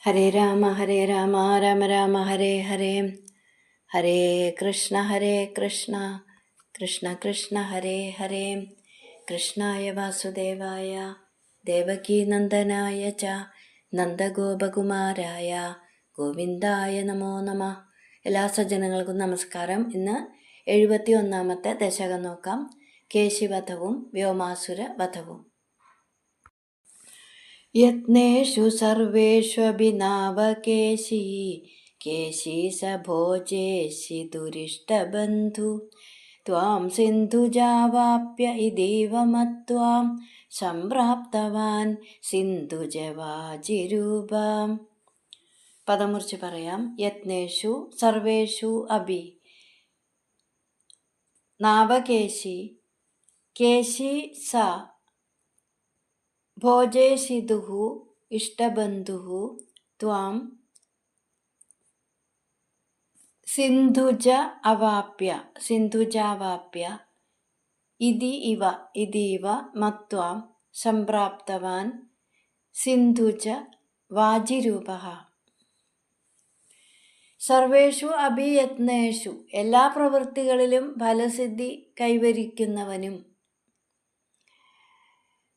ഹരേ രാമ രാമ രാമ ഹരേ ഹരേ. ഹരേ കൃഷ്ണ കൃഷ്ണ കൃഷ്ണ ഹരേ ഹരേ. കൃഷ്ണായ വാസുദേവായ ദേവകീ നന്ദനായ ച നന്ദഗോപകുമാരായ ഗോവിന്ദായ നമോ നമ. എല്ലാ സജ്ജനങ്ങൾക്കും നമസ്കാരം. ഇന്ന് 71ാമത്തെ ദശകം നോക്കാം. കേശിവധവും വ്യോമാസുര വധവും. യത്നേഷു സർവേഷ്വഭിനാവകേശി കേശി സ ഭോജേശി ദുരിഷ്ടബന്ധു ത്വാം സിന്ധുജാവാപ്യ ഇതീവ മത്വാം സംപ്രാപ്തവാൻ സിന്ധുജവാജിരൂപാം. പദം മുറിച്ച് പറയാം. യത്നേഷു സർവേഷു അഭി നാവകേശി കേശി സ ഭോജേഷിതുഃ ഇഷ്ടബന്ധുഃ ത്വാം സിന്ധുജാവാപ്യ ഇതീവ മത്വാം സംപ്രാപ്തവാൻ സിന്ധുജ വാജിരൂപഃ. സർവേഷു അഭിയത്നേഷു എല്ലാ പ്രവൃത്തികളിലും ഫലസിദ്ധി കൈവരിക്കുന്നവനും,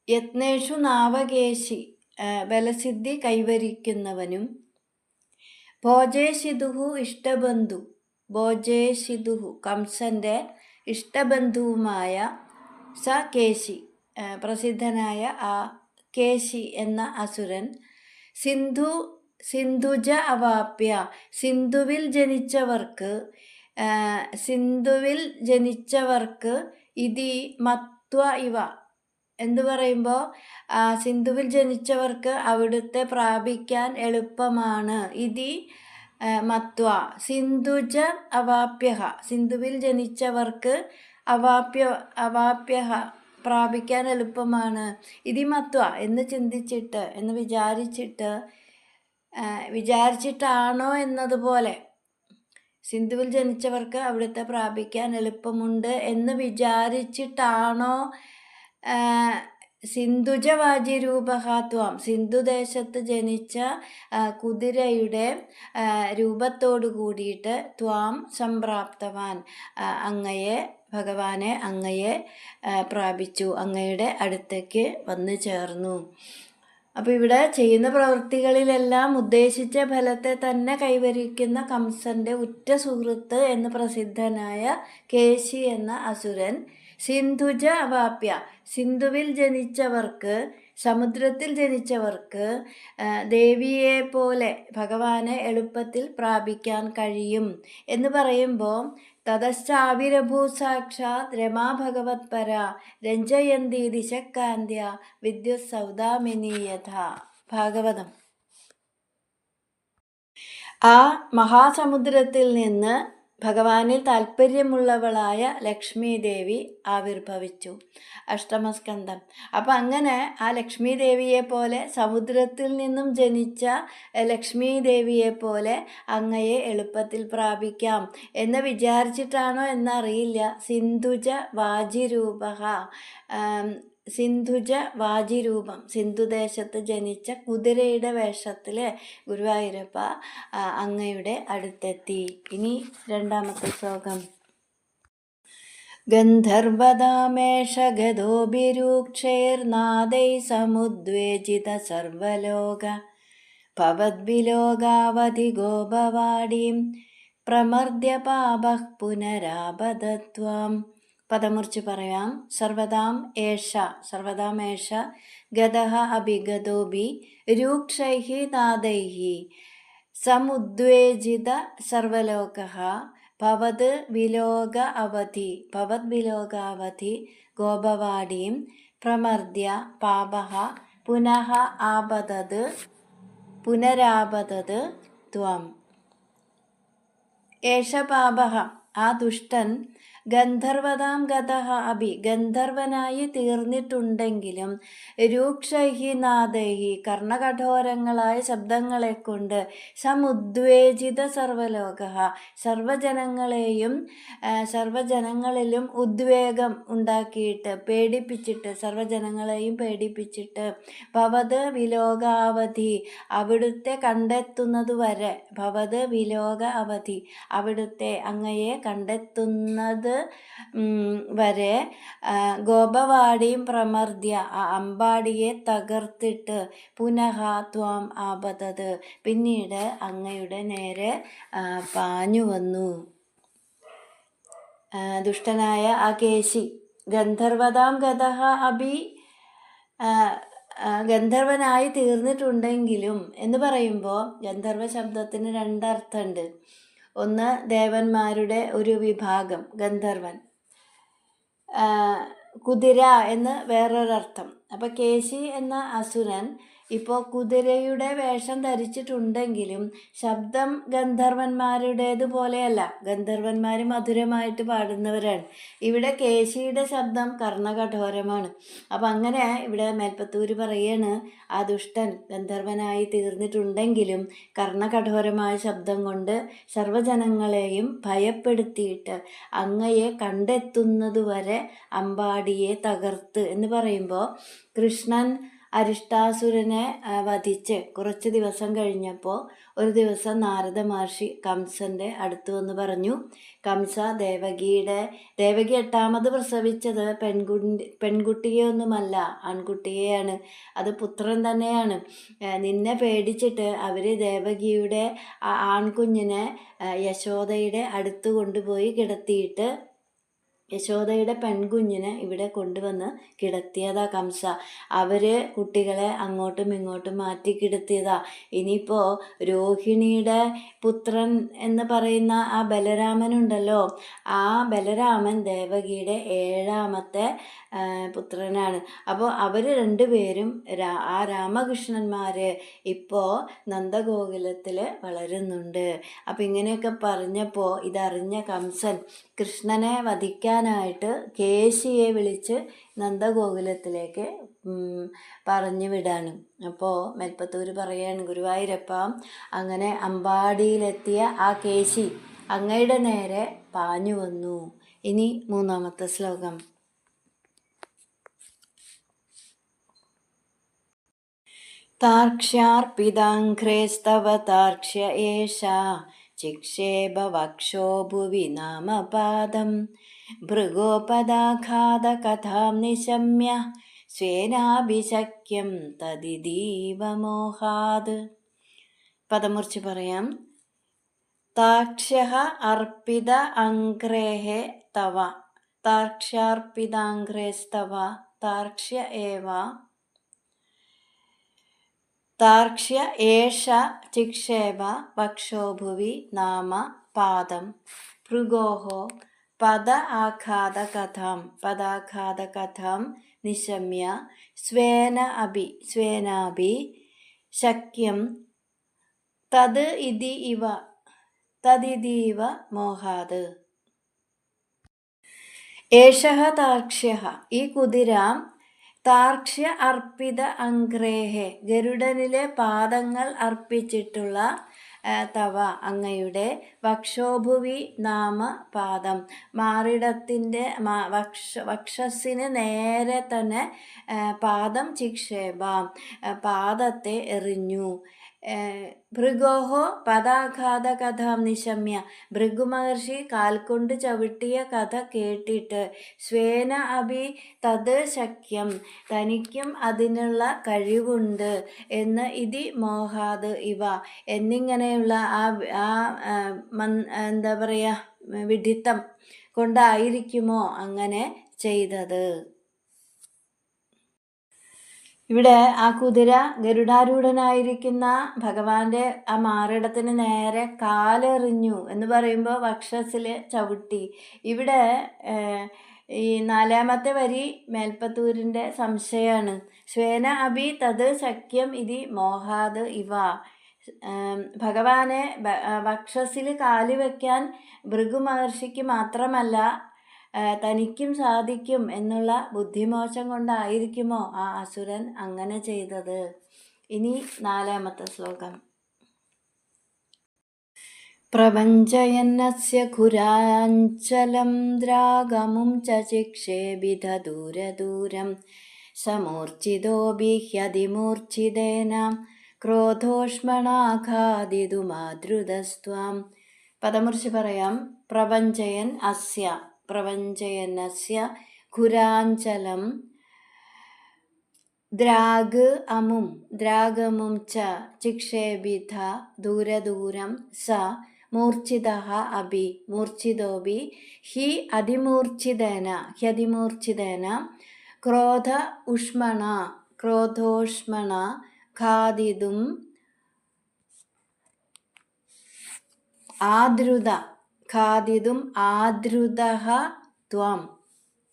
യത്നേഷു നാവകേശി ബലസിദ്ധി കൈവരിക്കുന്നവനും, ഭോജേഷിതുഹു ഇഷ്ടബന്ധു ഭോജേഷിതുഹു കംസന്റെ ഇഷ്ടബന്ധുവുമായ സ കേശി പ്രസിദ്ധനായ ആ കേശി എന്ന അസുരൻ സിന്ധുജ അവാപ്യ സിന്ധുവിൽ ജനിച്ചവർക്ക് ഇതി മത്വ ഇവ എന്ന് പറയുമ്പോൾ സിന്ധുവിൽ ജനിച്ചവർക്ക് അവിടുത്തെ പ്രാപിക്കാൻ എളുപ്പമാണ്. ഇതി മത്വ സിന്ധുജ അവാപ്യ സിന്ധുവിൽ ജനിച്ചവർക്ക് അവാപ്യ പ്രാപിക്കാൻ എളുപ്പമാണ്. ഇതി മത്വ എന്ന് ചിന്തിച്ചിട്ട് വിചാരിച്ചിട്ടാണോ എന്നതുപോലെ സിന്ധുവിൽ ജനിച്ചവർക്ക് അവിടുത്തെ പ്രാപിക്കാൻ എളുപ്പമുണ്ട് എന്ന് വിചാരിച്ചിട്ടാണോ സിന്ധുജവാജിരൂപഹാത്വം സിന്ധുദേശത്ത് ജനിച്ച കുതിരയുടെ രൂപത്തോടു കൂടിയിട്ട് ത്വാം സംപ്രാപ്തവാൻ അങ്ങയെ പ്രാപിച്ചു, അങ്ങയുടെ അടുത്തേക്ക് വന്നു ചേർന്നു. അപ്പോൾ ഇവിടെ ചെയ്യുന്ന പ്രവൃത്തികളിലെല്ലാം ഉദ്ദേശിച്ച ഫലത്തെ തന്നെ കൈവരിക്കുന്ന കംസന്റെ ഉറ്റ സുഹൃത്ത് എന്ന് പ്രസിദ്ധനായ കേശി എന്ന അസുരൻ സിന്ധുജ അവാപ്യ സിന്ധുവിൽ ജനിച്ചവർക്ക്, സമുദ്രത്തിൽ ജനിച്ചവർക്ക് ദേവിയെ പോലെ ഭഗവാനെ എളുപ്പത്തിൽ പ്രാപിക്കാൻ കഴിയും എന്ന് പറയുമ്പോൾ തതശ്ചാവിരഭൂ സാക്ഷാത് രമാ ഭഗവത് പര രഞ്ജയന്തി ദിശക്കാന്ത്യ വിദ്യുത് സൗദാമിനി യഥ. ഭാഗവതം. ആ മഹാസമുദ്രത്തിൽ നിന്ന് ഭഗവാനിൽ താല്പര്യമുള്ളവളായ ലക്ഷ്മി ദേവി ആവിർഭവിച്ചു. അഷ്ടമസ്കന്ധം. അപ്പം അങ്ങനെ ആ ലക്ഷ്മി ദേവിയെ പോലെ, സമുദ്രത്തിൽ നിന്നും ജനിച്ച ലക്ഷ്മി ദേവിയെ പോലെ അങ്ങയെ എളുപ്പത്തിൽ പ്രാപിക്കാം എന്ന് വിചാരിച്ചിട്ടാണോ എന്നറിയില്ല. സിന്ധുജ വാജിരൂപം സിന്ധുദേശത്ത് ജനിച്ച കുതിരയുടെ വേഷത്തിൽ ഗുരുവായൂരപ്പ അങ്ങയുടെ അടുത്തെത്തി. ഇനി 2ാമത്തെ ശ്ലോകം. ഗന്ധർവദാമേഷ ഗതോഭിരൂക്ഷൈർനാദൈ സമുദ്വേജിത സർവലോക ഭവദ്വിലോകാവധി ഗോപവാടീം പ്രമർദ്യ പാപഃ പുനരാപദത്വാം. പദമുറിച്ച് പറയാം. സർവദാം ഏഷ ഗതഃ അഭിഗതോഭി രൂക്ഷൈഃ നാദൈഃ സമുദ്വേജിത സർവലോകഃ ഭവദ്വിലോകാവധി ഗോപവാടീം പ്രമർദ്യ പാപഃ പുനരാപതത് ത്വം. ഏഷ പാപഃ ആ ദുഷ്ടൻ ഗന്ധർവതാം ഗതഃ അഭി ഗന്ധർവനായി തീർന്നിട്ടുണ്ടെങ്കിലും രൂക്ഷൈഹി നാദൈഹി കർണകഠോരങ്ങളായ ശബ്ദങ്ങളെ കൊണ്ട് സമുദ്വേജിത സർവലോക സർവജനങ്ങളിലും ഉദ്വേഗം ഉണ്ടാക്കിയിട്ട് പേടിപ്പിച്ചിട്ട് സർവജനങ്ങളെയും പേടിപ്പിച്ചിട്ട് ഭവത് വിലോകാവധി അവിടുത്തെ കണ്ടെത്തുന്നതുവരെ ഭവത് വിലോക അവധി അവിടുത്തെ അങ്ങയെ കണ്ടെത്തുന്നത് വരെ ഗോപവാടിയും പ്രമർദ്യ ആ അമ്പാടിയെ തകർത്തിട്ട് പുനഃ ത്വാം ആപതത് പിന്നീട് അങ്ങയുടെ നേരെ പാഞ്ഞു വന്നു. ദുഷ്ടനായ ആ കേശി ഗന്ധർവതാം ഗതഃ അഭി ഗന്ധർവനായി തീർന്നിട്ടുണ്ടെങ്കിലും എന്ന് പറയുമ്പോൾ ഗന്ധർവ ശബ്ദത്തിന് രണ്ടർത്ഥമുണ്ട്. ഒന്ന് ദേവന്മാരുടെ ഒരു വിഭാഗം ഗന്ധർവൻ, കുതിര എന്ന് വേറൊരർത്ഥം. അപ്പോൾ കേശി എന്ന അസുരൻ ഇപ്പോൾ കുതിരയുടെ വേഷം ധരിച്ചിട്ടുണ്ടെങ്കിലും ശബ്ദം ഗന്ധർവന്മാരുടേതുപോലെയല്ല. ഗന്ധർവന്മാർ മധുരമായിട്ട് പാടുന്നവരാണ്. ഇവിടെ കേശിയുടെ ശബ്ദം കർണകഠോരമാണ്. അപ്പം അങ്ങനെ ഇവിടെ മേൽപ്പത്തൂർ പറയാണ്, ആ ദുഷ്ടൻ ഗന്ധർവനായി തീർന്നിട്ടുണ്ടെങ്കിലും കർണകഠോരമായ ശബ്ദം കൊണ്ട് സർവജനങ്ങളെയും ഭയപ്പെടുത്തിയിട്ട് അങ്ങയെ കണ്ടെത്തുന്നതുവരെ അമ്പാടിയെ തകർത്ത് എന്ന് പറയുമ്പോൾ കൃഷ്ണൻ അരിഷ്ടാസുരനെ വധിച്ച് കുറച്ച് ദിവസം കഴിഞ്ഞപ്പോൾ ഒരു ദിവസം നാരദ മഹർഷി കംസൻ്റെ അടുത്ത് വന്ന് പറഞ്ഞു, കംസ ദേവകി 8ാമത് പ്രസവിച്ചത് പെൺകുട്ടിയൊന്നുമല്ല, ആൺകുട്ടിയെയാണ്. അത് പുത്രൻ തന്നെയാണ്. നിന്നെ പേടിച്ചിട്ട് അവർ ദേവകിയുടെ ആൺകുഞ്ഞിനെ യശോദയുടെ അടുത്ത് കൊണ്ടുപോയി കിടത്തിയിട്ട് യശോദയുടെ പെൺകുഞ്ഞിനെ ഇവിടെ കൊണ്ടുവന്ന് കിടത്തിയതാ കംസ. അവർ കുട്ടികളെ അങ്ങോട്ടും ഇങ്ങോട്ടും മാറ്റി കിടത്തിയതാ. ഇനിയിപ്പോൾ രോഹിണിയുടെ പുത്രൻ എന്ന് പറയുന്ന ആ ബലരാമനുണ്ടല്ലോ, ആ ബലരാമൻ ദേവകിയുടെ 7ാമത്തെ പുത്രനാണ്. അപ്പോൾ അവർ രണ്ടുപേരും ആ രാമകൃഷ്ണന്മാർ ഇപ്പോൾ നന്ദഗോകുലത്തിൽ വളരുന്നുണ്ട്. അപ്പം ഇങ്ങനെയൊക്കെ പറഞ്ഞപ്പോൾ ഇതറിഞ്ഞ കംസൻ കൃഷ്ണനെ വധിക്കാനായിട്ട് കേശിയെ വിളിച്ച് നന്ദഗോകുലത്തിലേക്ക് പറഞ്ഞു വിടാണ്. അപ്പോൾ മേൽപ്പത്തൂർ പറയാണ്, ഗുരുവായൂരപ്പ അങ്ങനെ അമ്പാടിയിലെത്തിയ ആ കേശി അങ്ങയുടെ നേരെ പാഞ്ഞു വന്നു. ഇനി 3ാമത്തെ ശ്ലോകം. താർക്ഷ്യാർപ്പിതാഘ്രേസ്തവ താർക്ഷ്യ ഏഷാ ചിക്ഷേപ വക്ഷോ ഭുവി നാമപാദം ഭൃഗോപദാഘാതകഥാം നിശമ്യ സ്വേനാഭിശക്യം തദിദീവമോഹാത്. പദമുറിച്ച് പറയാം. താക്ഷ്യഃ അർപ്പിത അംഘ്രേഃ തവ താർക്ഷ്യാർപ്പിതാഘ്രേസ്തവ താർക്ഷ്യ ഏവ താർക്ഷ്യ ഏഷ ചിക്ഷേപ വക്ഷോ ഭുവി നാമ പാദം ഭൃഗോഃ പദാഘാതകഥാം നിശമ്യ സ്വേനാഭി ശക്യം തദിദീവ മോഹാത്. ഏഷഃ താർക്ഷ്യഃ ഈ കുതിര താർക്ഷ്യ അർപ്പിത അംഘ്രേഹെ ഗരുഡനിലെ പാദങ്ങൾ അർപ്പിച്ചിട്ടുള്ള തവ അങ്ങയുടെ വക്ഷോഭുവി നാമ പാദം മാറിടത്തിൻ്റെ വക്ഷസ്സിന് നേരെ തന്നെ പാദം ചിക്ഷേപ പാദത്തെ എറിഞ്ഞു. ഭൃഗോഹോ പദാഘാതകഥാം നിശമ്യ ഭൃഗുമഹർഷി കാൽക്കൊണ്ട് ചവിട്ടിയ കഥ കേട്ടിട്ട് സ്വേന അഭി തത് ശക്യം തനിക്കും അതിനുള്ള കഴിവുണ്ട് എന്ന് ഇതി മോഹാത് ഇവ എന്നിങ്ങനെയുള്ള എന്താ പറയുക വിഡിത്തം കൊണ്ടായിരിക്കുമോ അങ്ങനെ ചെയ്തത്. ഇവിടെ ആ കുതിര ഗരുഡാരൂഢനായിരിക്കുന്ന ഭഗവാന്റെ ആ മാറിടത്തിന് നേരെ കാലെറിഞ്ഞു എന്ന് പറയുമ്പോൾ വക്ഷസ്സിൽ ചവിട്ടി. ഇവിടെ ഈ 4ാമത്തെ വരി മേൽപ്പത്തൂരിൻ്റെ സംശയമാണ്. സ്വേന അഭി തത് ശക്യം ഇതി മോഹാത് ഇവ ഭഗവാനെ വക്ഷസ്സിൽ കാല് വയ്ക്കാൻ ഭൃഗു മഹർഷിക്ക് മാത്രമല്ല തനിക്കും സാധിക്കും എന്നുള്ള ബുദ്ധിമോശം കൊണ്ടായിരിക്കുമോ ആ അസുരൻ അങ്ങനെ ചെയ്തത്? ഇനി 4-ാമത്തെ ശ്ലോകം. പ്രപഞ്ചയന്നസ്യ ഖുരാഞ്ചലം ദ്രാഗമും ചിക്ഷേബിധ ദൂരദൂരം സമൂർച്ഛിതോപി ഹ്യതിമൂർച്ഛിതേന ക്രോധോഷ്മണാഘാദിതുമാദ്രുതസ്ത്വാം. പദമുറിച്ച് പറയാം. പ്രപഞ്ചയന്നസ്യ ഖുരാഞ്ചലം ദ്രാഗമും ച ചിക്ഷേബിധ ദൂരദൂരം സ മൂർച്ഛിതഃ അഭി മൂർച്ഛിതോപി ഹ്യതിമൂർച്ഛിതേന ക്രോധോഷ്മണ ഖാദിതും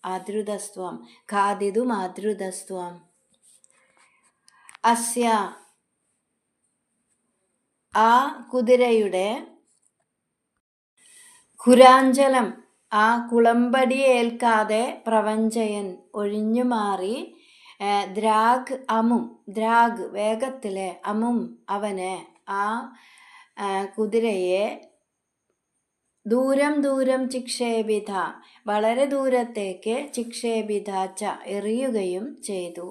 ആദ്രുതസ്ത്വം. അസ്യ ആ കുതിരയുടെ ഖുരാഞ്ചലം ആ കുളമ്പടി ഏൽക്കാതെ പ്രപഞ്ചയൻ ഒഴിഞ്ഞുമാറി ദ്രാഗ് വേഗത്തിലെ അവനെ ആ കുതിരയെ ദൂരം ചിക്ഷേപിത വളരെ ദൂരത്തേക്ക് ചിക്ഷേപിത ച എറിയുകയും ചെയ്തു.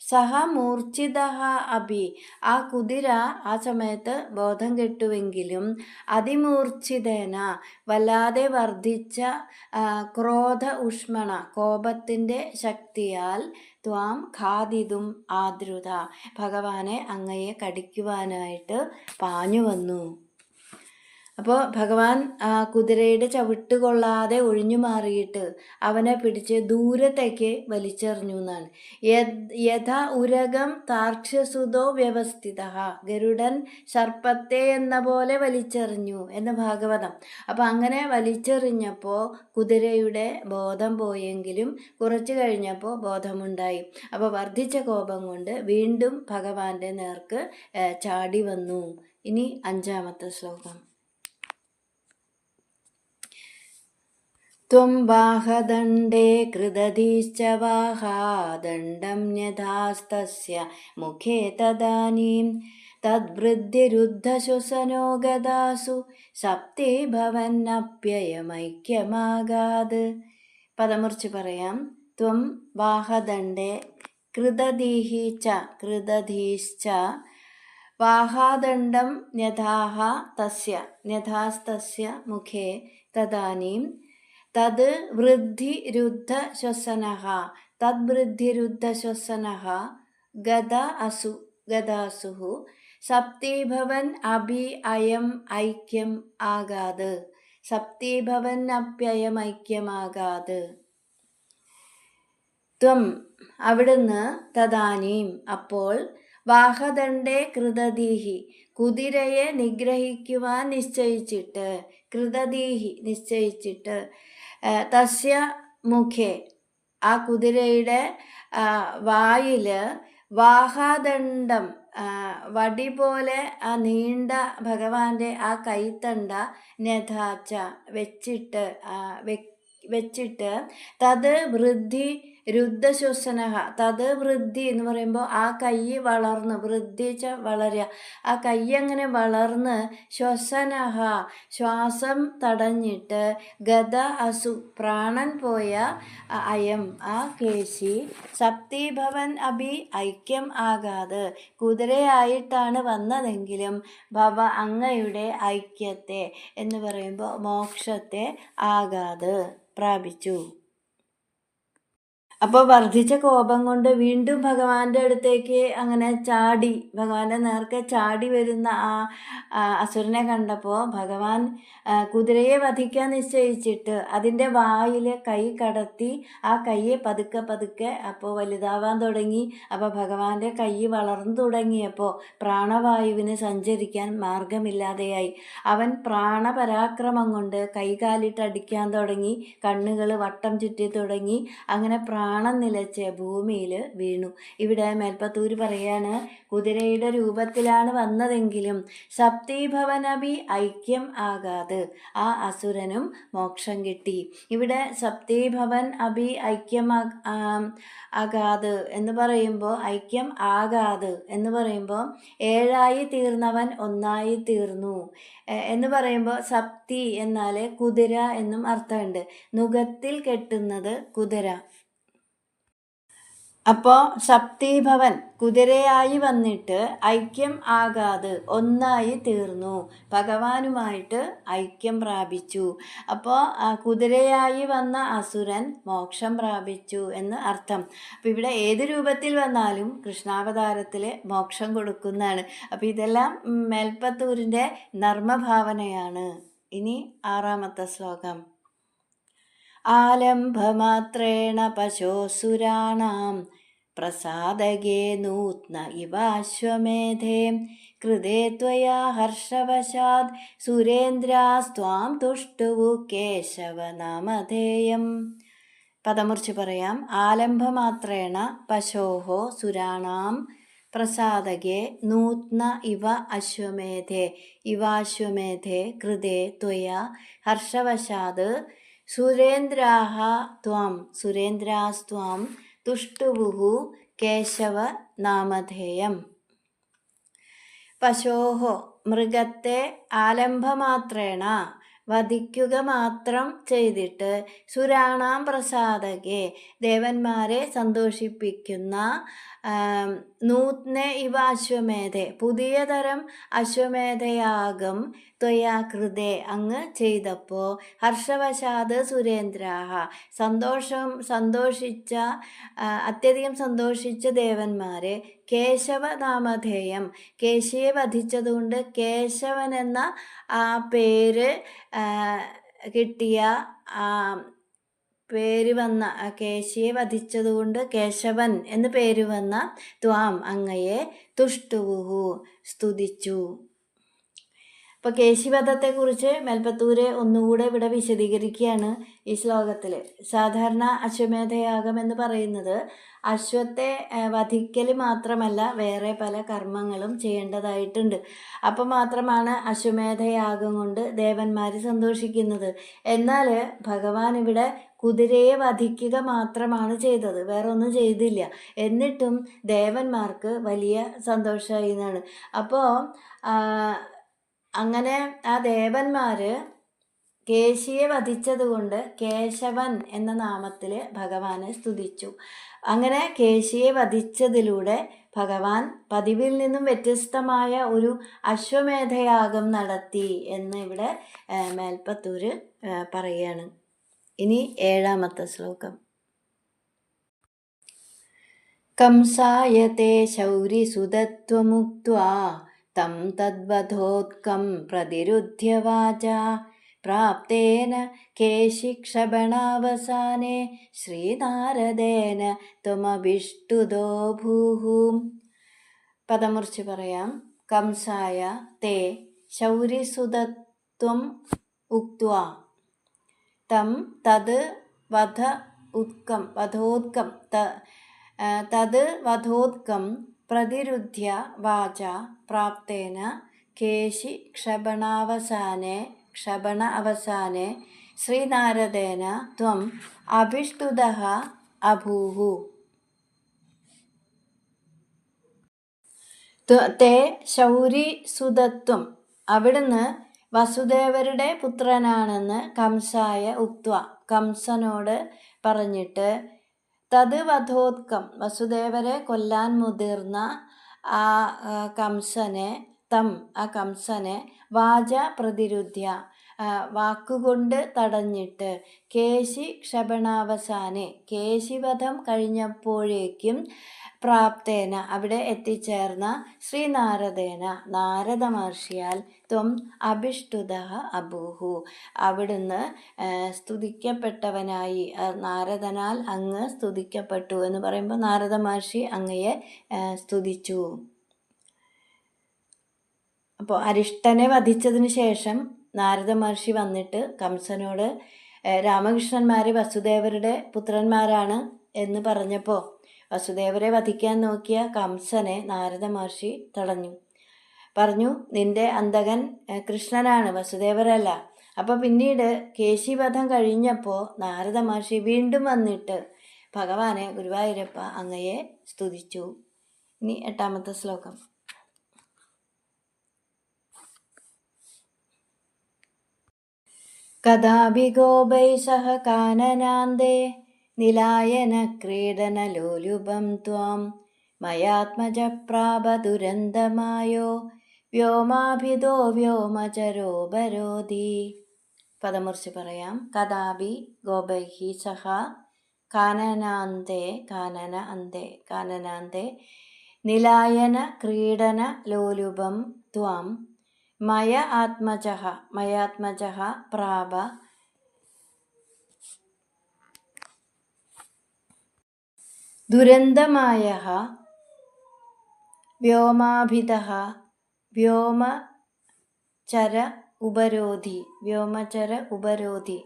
സഹ മൂർച്ഛിത അഭി ആ കുതിര ആ സമയത്ത് ബോധം കെട്ടുവെങ്കിലും അതിമൂർച്ഛിതേന വല്ലാതെ വർദ്ധിച്ച ക്രോധ ഉഷ്മണ കോപത്തിൻ്റെ ശക്തിയാൽ ത്വാം ഖാദിതും ആദ്രുത ഭഗവാനെ അങ്ങയെ കടിക്കുവാനായിട്ട് പാഞ്ഞു വന്നു. അപ്പോൾ ഭഗവാൻ ആ കുതിരയുടെ ചവിട്ട് കൊള്ളാതെ ഒഴിഞ്ഞു മാറിയിട്ട് അവനെ പിടിച്ച് ദൂരത്തേക്ക് വലിച്ചെറിഞ്ഞു എന്നാണ്. യഥാ ഉരകം താർക്ഷ്യസുതോ വ്യവസ്ഥിത ഗരുഡൻ സർപ്പത്തെ എന്ന പോലെ വലിച്ചെറിഞ്ഞു എന്ന് ഭാഗവതം. അപ്പം അങ്ങനെ വലിച്ചെറിഞ്ഞപ്പോൾ കുതിരയുടെ ബോധം പോയെങ്കിലും കുറച്ച് കഴിഞ്ഞപ്പോൾ ബോധമുണ്ടായി. അപ്പോൾ വർദ്ധിച്ച കോപം കൊണ്ട് വീണ്ടും ഭഗവാന്റെ നേർക്ക് ചാടി വന്നു. ഇനി 5-ാമത്തെ ശ്ലോകം. ത്വം ബാഹദണ്ഡേ കൃതധീശ്ച വാഹാദണ്ഡം ന്യധാസ്തസ്യ മുഖേ തദാനീം തദ്വൃദ്ധിരുദ്ധശ്വസനോ ഗദാസു സപ്തേ ഭവന്നപ്യയമൈക്യമാഗാത്. പദമുറിച്ച് പറയാം. ത്വം ബാഹദണ്ഡേ കൃതധീശ്ച വാഹാദണ്ഡം ന്യധാസ്തസ്യ മുഖേ തദാനീം തദ്വൃദ്ധിരുദ്ധശ്വസനഃ ഗദാസുഃ സപ്തീഭവൻ അഭി അയം ഐക്യം ആഗാത്. സപ്തീഭവന്നപ്യയമൈക്യമാകാത്. ത്വം അവിടുന്ന് തദാനീം അപ്പോൾ വാഹദണ്ഡേ കൃതധീഹി കുതിരയെ നിഗ്രഹിക്കുവാൻ നിശ്ചയിച്ചിട്ട് തസ്യ മുഖേ ആ കുതിരയുടെ വായില് വാഹാദണ്ഡം വടി പോലെ ആ നീണ്ട ഭഗവാന്റെ ആ കൈത്തണ്ട ന്യഥാച്ച വെച്ചിട്ട് തത് വൃദ്ധി രുദ്ധശ്വസന വൃദ്ധി എന്ന് പറയുമ്പോൾ ആ കൈ വളർന്ന് വൃദ്ധിച്ച വളരുക ആ കൈ അങ്ങനെ വളർന്ന് ശ്വാസം തടഞ്ഞിട്ട് ഗദ അസു പ്രാണൻ പോയ അയം ആ കേശി സപ്തീഭവൻ അഭി ഐക്യം ആകാതെ കുതിരയായിട്ടാണ് വന്നതെങ്കിലും ഭവ അങ്ങയുടെ ഐക്യത്തെ എന്ന് പറയുമ്പോൾ മോക്ഷത്തെ ആകാതെ പ്രാപിച്ചു. അപ്പോൾ വർദ്ധിച്ച കോപം കൊണ്ട് വീണ്ടും ഭഗവാന്റെ അടുത്തേക്ക് അങ്ങനെ ഭഗവാന്റെ നേർക്ക് ചാടി വരുന്ന ആ അസുരനെ കണ്ടപ്പോൾ ഭഗവാൻ കുതിരയെ വധിക്കാൻ നിശ്ചയിച്ചിട്ട് അതിൻ്റെ വായിൽ കൈ കടത്തി ആ കൈയെ പതുക്കെ അപ്പോൾ വലുതാവാൻ തുടങ്ങി. അപ്പോൾ ഭഗവാന്റെ കൈ വളർന്നു തുടങ്ങിയപ്പോൾ പ്രാണവായുവിന് സഞ്ചരിക്കാൻ മാർഗമില്ലാതെയായി. അവൻ പ്രാണപരാക്രമം കൊണ്ട് കൈകാലിട്ട് അടിക്കാൻ തുടങ്ങി. കണ്ണുകൾ വട്ടം ചുറ്റി തുടങ്ങി. അങ്ങനെ പ്രാണൻ നിലച്ച് ഭൂമിയിൽ വീണു. ഇവിടെ മേൽപ്പത്തൂർ പറയാണ്, കുതിരയുടെ രൂപത്തിലാണ് വന്നതെങ്കിലും സപ്തീഭവനഭി ഐക്യം ആകാതെ ആ അസുരനും മോക്ഷം കിട്ടി. ഇവിടെ സപ്തീഭവൻ അഭി ഐക്യം ആകാതെ എന്ന് പറയുമ്പോൾ, ഐക്യം ആകാതെ എന്ന് പറയുമ്പോൾ 7 തീർന്നവൻ 1 തീർന്നു എന്ന് പറയുമ്പോൾ, സപ്തി എന്നാൽ കുതിര എന്നും അർത്ഥമുണ്ട്. നുകത്തിൽ കെട്ടുന്നത് കുതിര. അപ്പോൾ സപ്തീഭവൻ കുതിരയായി വന്നിട്ട് ഐക്യം ആകാതെ 1 തീർന്നു, ഭഗവാനുമായിട്ട് ഐക്യം പ്രാപിച്ചു. അപ്പോൾ കുതിരയായി വന്ന അസുരൻ മോക്ഷം പ്രാപിച്ചു എന്ന് അർത്ഥം. അപ്പോൾ ഇവിടെ ഏത് രൂപത്തിൽ വന്നാലും കൃഷ്ണാവതാരത്തിൽ മോക്ഷം കൊടുക്കുന്നതാണ്. അപ്പോൾ ഇതെല്ലാം മേൽപ്പത്തൂരിൻ്റെ നർമ്മഭാവനയാണ്. ഇനി 6ാമത്തെ ശ്ലോകം. ആലംഭമാത്രേണ പശോസുരാണാം പ്രസാദകേ നൂത്ന ഇവാശ്വമേധേ കൃതേ ത്വയാ ഹർഷവശാദ് സുരേന്ദ്രാസ്ത്വാം തുഷ്ടുവു കേശവ നാമധേയം. പദമുറിച്ച് പറയാം. ആലംഭമാത്രേണ പശോഹോ സുരാണാം പ്രസാദകേ നൂത്ന ഇവ അശ്വമേധേ ഇവാശ്വമേധേ കൃതേ ത്വയാ ഹർഷവശാദ് സുരേന്ദ്രാസ്ത്വാം തുഷ്ടുവുഹു കേശവ നാമധേയം. പശോഹോ മൃഗത്തെ ആലംഭമാത്രേണ വധിക്കുക മാത്രം ചെയ്തിട്ട് സുരാണാം പ്രസാദകെ ദേവന്മാരെ സന്തോഷിപ്പിക്കുന്ന നൂത്നെ ഇവ അശ്വമേധെ പുതിയ തരം അശ്വമേധയാഗം ത്വയാ കൃതേ അങ്ങ് ചെയ്തപ്പോൾ ഹർഷവശാദ് സുരേന്ദ്രാഹ അത്യധികം സന്തോഷിച്ച ദേവന്മാരെ കേശവ നാമധേയം കേശിയെ വധിച്ചതുകൊണ്ട് കേശവൻ എന്ന ആ പേര് കിട്ടിയ പേര് വന്ന കേശിയെ വധിച്ചതുകൊണ്ട് കേശവൻ എന്ന് പേര് വന്ന ത്വാം അങ്ങയെ തുഷ്ടുവുഹു സ്തുതിച്ചു. അപ്പോൾ കേശിവധത്തെക്കുറിച്ച് മേൽപ്പത്തൂര് ഒന്നുകൂടെ ഇവിടെ വിശദീകരിക്കുകയാണ് ഈ ശ്ലോകത്തിൽ. സാധാരണ അശ്വമേധയാഗം എന്ന് പറയുന്നത് അശ്വത്തെ വധിക്കൽ മാത്രമല്ല, വേറെ പല കർമ്മങ്ങളും ചെയ്യേണ്ടതായിട്ടുണ്ട്. അപ്പം മാത്രമാണ് അശ്വമേധയാഗം കൊണ്ട് ദേവന്മാർ സന്തോഷിക്കുന്നത്. എന്നാൽ ഭഗവാൻ ഇവിടെ കുതിരയെ വധിക്കുക മാത്രമാണ് ചെയ്തത്, വേറെ ഒന്നും ചെയ്തില്ല. എന്നിട്ടും ദേവന്മാർക്ക് വലിയ സന്തോഷമായി എന്നാണ്. അപ്പോൾ അങ്ങനെ ആ ദേവന്മാർ കേശിയെ വധിച്ചതുകൊണ്ട് കേശവൻ എന്ന നാമത്തിൽ ഭഗവാനെ സ്തുതിച്ചു. അങ്ങനെ കേശിയെ വധിച്ചതിലൂടെ ഭഗവാൻ പതിവിൽ നിന്നും വ്യത്യസ്തമായ ഒരു അശ്വമേധയാഗം നടത്തി എന്ന് ഇവിടെ മേൽപ്പത്തൂര് പറയുകയാണ്. ഇനി 7ാമത്തെ ശ്ലോകം. കംസായത്തെ ശൗരി സുതത്വമുക്ത്വാ തം തദ്വധോത്കം പ്രതിരുധ്യ വാചാ പ്രാപ്തേന കേശിക്ഷപണാവസാനെ ശ്രീനാരദേന ത്വമഭിഷ്ടുതോ ഭൂഹു. പദമുറിച്ച് പറയാം. കംസായ തേ ശൗരിസുതത്വം ഉക്ത്വാ തം തത് വധോത്കം പ്രതിരുധ്യ വാച പ്രാപ്തേന കേശി ക്ഷപണ അവസാനെ ശ്രീനാരദേന ത്വം അഭിഷ്ടുതഃ അഭൂഹു. തേ ശൗരി സുതത്വം അവിടുന്ന് വസുദേവരുടെ പുത്രനാണെന്ന് കംസായ ഉക്ത്വ കംസനോട് പറഞ്ഞിട്ട് തത് വധോത്കം വസുദേവരെ കൊല്ലാൻ മുതിർന്ന ആ കംസനെ വാച പ്രതിരുധ്യ വാക്കുകൊണ്ട് തടഞ്ഞിട്ട് കേശി ക്ഷപണാവസാനെ കേശിവധം കഴിഞ്ഞപ്പോഴേക്കും പ്രാപ്തേന അവിടെ എത്തിച്ചേർന്ന ശ്രീനാരദേന നാരദ മഹർഷിയാൽ ത്വം അഭിഷ്ടുതഃ അഭൂഹു അവിടുന്ന് സ്തുതിക്കപ്പെട്ടവനായി നാരദനാൽ അങ്ങ് സ്തുതിക്കപ്പെട്ടു എന്ന് പറയുമ്പോൾ നാരദ മഹർഷി അങ്ങയെ സ്തുതിച്ചു. അപ്പോൾ അരിഷ്ടനെ വധിച്ചതിന് ശേഷം നാരദ മഹർഷി വന്നിട്ട് കംസനോട് രാമകൃഷ്ണന്മാർ വസുദേവരുടെ പുത്രന്മാരാണ്, എന്ന് പറഞ്ഞപ്പോൾ വസുദേവരെ വധിക്കാൻ നോക്കിയ കംസനെ നാരദ മഹർഷി തടഞ്ഞു. പറഞ്ഞു, നിന്റെ അന്തകൻ കൃഷ്ണനാണ്, വസുദേവരല്ല. അപ്പോൾ പിന്നീട് കേശിവധം കഴിഞ്ഞപ്പോൾ നാരദ മഹർഷി വീണ്ടും വന്നിട്ട് ഭഗവാനെ, ഗുരുവായൂരപ്പ അങ്ങയെ സ്തുതിച്ചു. ഇനി 8ാമത്തെ ശ്ലോകം. കഥാപി ഗോപൈ സഹ കാനനാന്തേ നിലായന ക്രീഡനലോലുപം ത്വാം മയാത്മജ പ്രാപ ദുരന്തമായോ വ്യോമാഭിതോ വ്യോമചരോപരോധി. പദമുറിച്ച് പറയാം. കഥാപി ഗോപൈഹി സഹ കാനനാന്തേ നിലായന ക്രീഡന ലോലുപം ത്വാം മയാത്മജഃ പ്രാപ ദുരന്തമായഃ വ്യോമാഭിതഃ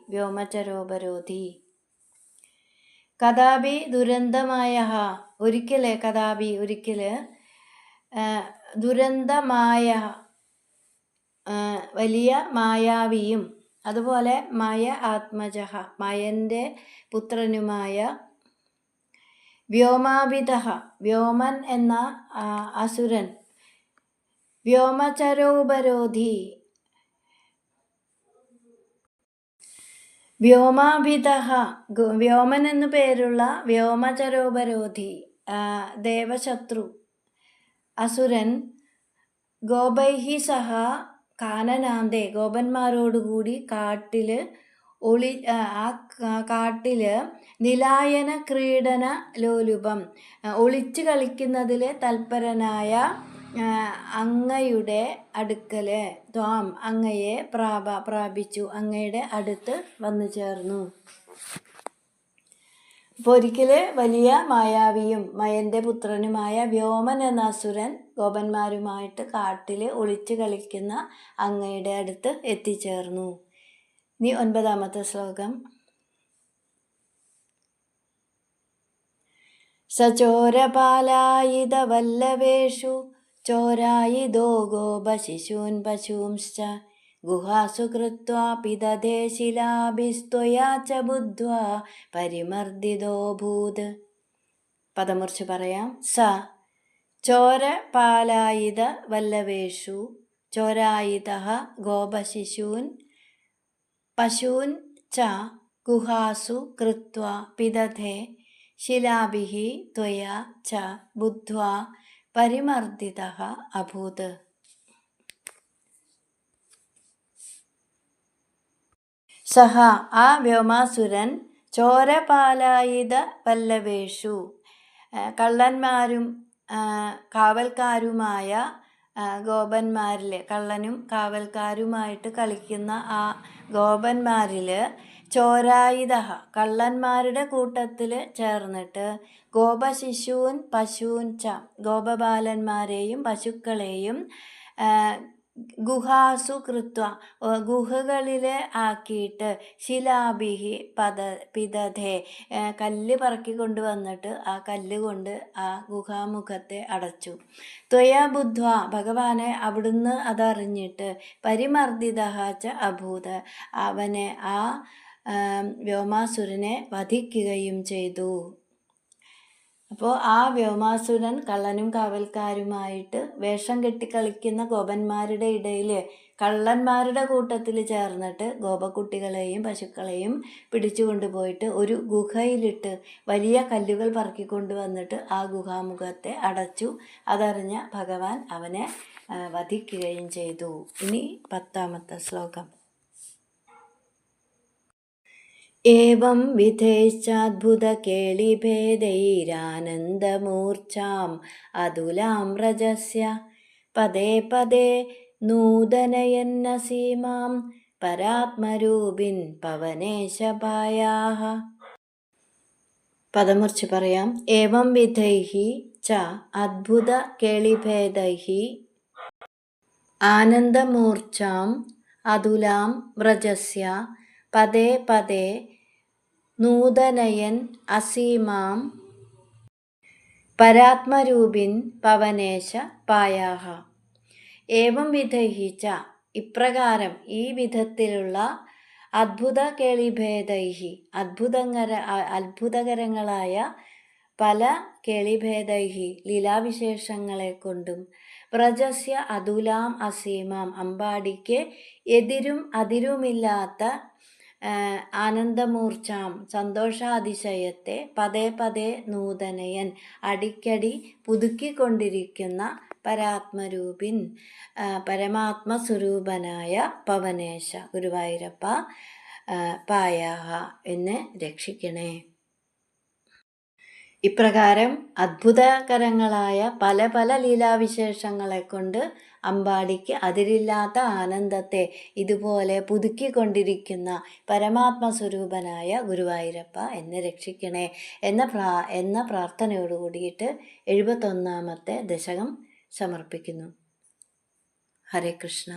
വ്യോമചരോപരോധി. കഥാപി ദുരന്തമായഃ, ഒരിക്കല്, കഥാപി ഒരിക്കല്, ദുരന്തമായഃ വലിയ മായാവിയും, അതുപോലെ മയ ആത്മജഃ മയൻ്റെ പുത്രനുമായ, വ്യോമാഭിതഃ വ്യോമൻ എന്ന അസുരൻ, വ്യോമചരോപരോധി വ്യോമാഭിതഃ വ്യോമൻ എന്നു പേരുള്ള വ്യോമചരോപരോധി ദേവശത്രു അസുരൻ, ഗോപൈഹി സഹ കാനനാന്തേ ഗോപന്മാരോടുകൂടി കാട്ടില് നിലായന ക്രീഡന ലോലുപം ഒളിച്ചു കളിക്കുന്നതിൽ തൽപരനായ അങ്ങയുടെ അടുക്കല്, ത്വാം അങ്ങയെ പ്രാപിച്ചു, അങ്ങയുടെ അടുത്ത് വന്നു ചേർന്നു. അപ്പോൾ ഒരിക്കല് വലിയ മായാവിയും മയൻ്റെ പുത്രനുമായ വ്യോമൻ എന്ന അസുരൻ ഗോപന്മാരുമായിട്ട് കാട്ടിൽ ഒളിച്ചു കളിക്കുന്ന അങ്ങയുടെ അടുത്ത് എത്തിച്ചേർന്നു. ഇനി 9ാമത്തെ ശ്ലോകം. സചോരപാലായിത വല്ലവേഷു ചോരായിതോ ഗോപശിശൂൻ പശൂംശ്ച ഗുഹാസു കൃത്വാ പിദധേ ശിലാഭിസ്ത്വയാ ച ബുദ്ധ്വാ പരിമർദ്ദിതോഭൂത്. പദമുറിച്ച് പറയാം. സ ചോരപാലായിത വല്ലവേഷു ചോരായിതഃ ഗോപശിശൂൻ പശൂൻ ച ഗുഹാസു കൃത്വാ പിദധേ ശിലാഭിഃ ത്വയാ ച ബുദ്ധ്വാ പരിമർദ്ദിതഃ അഭൂത്. സഹ ആ വ്യോമാസുരൻ ചോരപാലായിത വല്ലവേഷു കള്ളന്മാരും കാവൽക്കാരുമായ ഗോപന്മാരിൽ, കള്ളനും കാവൽക്കാരുമായിട്ട് കളിക്കുന്ന ആ ഗോപന്മാരിൽ, ചോരായുധ കള്ളന്മാരുടെ കൂട്ടത്തിൽ ചേർന്നിട്ട്, ഗോപശിശൂൻ പശൂൻ ച ഗോപബാലന്മാരെയും പശുക്കളെയും ഗുഹാസു കൃത്വ ഗുഹകളിൽ ആക്കിയിട്ട്, ശിലാഭിഹി പിദധേ കല്ല് പറക്കി കൊണ്ടുവന്നിട്ട് ആ കല്ല് കൊണ്ട് ആ ഗുഹാമുഖത്തെ അടച്ചു. ത്വയാ ബുദ്ധ്വാ ഭഗവാനെ അവിടുന്ന് അതറിഞ്ഞിട്ട്, പരിമർദ്ദിതഃ ച അഭൂത് അവനെ ആ വ്യോമാസുരനെ വധിക്കുകയും ചെയ്തു. അപ്പോൾ ആ വ്യോമാസുരൻ കള്ളനും കാവൽക്കാരുമായിട്ട് വേഷം കെട്ടി കളിക്കുന്ന ഗോപന്മാരുടെ ഇടയിൽ കള്ളന്മാരുടെ കൂട്ടത്തിൽ ചേർന്നിട്ട് ഗോപക്കുട്ടികളെയും പശുക്കളെയും പിടിച്ചു കൊണ്ടുപോയിട്ട് ഒരു ഗുഹയിലിട്ട് വലിയ കല്ലുകൾ പറക്കിക്കൊണ്ട് വന്നിട്ട് ആ ഗുഹാമുഖത്തെ അടച്ചു. അതറിഞ്ഞ ഭഗവാൻ അവനെ വധിക്കുകയും ചെയ്തു. ഇനി 10ാമത്തെ ശ്ലോകം. ഏവം വിധൈശ്ചാദ്ഭുതകേളിഭേദൈരാനന്ദമൂർച്ഛാം അതുലാം രജസ്യ പദേ പദേ നൂതനയന്നസീമാം പരാത്മരൂപിൻ പവനേശപായാഹ. പദമുറിച്ച് പറയാം. ഏവം വിധൈഹി ച അദ്ഭുത കേളിഭേദൈഹി ആനന്ദമൂർച്ഛാം അതുലാം വ്രജസ്യ പദേ പദേ നൂതനയൻ അസീമാം പരാത്മരൂപിൻ പവനേശ പായാഹ. ഏവം വിധൈഹി ച, ഇപ്രകാരം ഈ വിധത്തിലുള്ള അദ്ഭുത കേളിഭേദൈഹി, അത്ഭുതകരങ്ങളായ പല കേളിഭേദൈഹി ലീലാവിശേഷങ്ങളെ കൊണ്ടും വ്രജസ്യ അതുലാം അസീമാം, അമ്പാടിക്ക് എതിരും അതിരുമില്ലാത്ത ആനന്ദമൂർച്ഛാം, സന്തോഷാതിശയത്തെ പതേ പതേ നൂതനയൻ, അടിക്കടി പുതുക്കിക്കൊണ്ടിരിക്കുന്ന പരാത്മരൂപിൻ, പരമാത്മസ്വരൂപനായ പവനേശ ഗുരുവായൂരപ്പ പായാഹ, എന്നെ രക്ഷിക്കണേ. ഇപ്രകാരം അത്ഭുതകരങ്ങളായ പല പല ലീലാവിശേഷങ്ങളെ കൊണ്ട് അമ്പാടിക്ക് അതിരില്ലാത്ത ആനന്ദത്തെ ഇതുപോലെ പുതുക്കിക്കൊണ്ടിരിക്കുന്ന പരമാത്മസ്വരൂപനായ ഗുരുവായൂരപ്പ എന്നെ രക്ഷിക്കണേ എന്ന പ്രാർത്ഥനയോട് കൂടിയിട്ട് 71ാമത്തെ ദശകം സമർപ്പിക്കുന്നു. ഹരേ കൃഷ്ണ.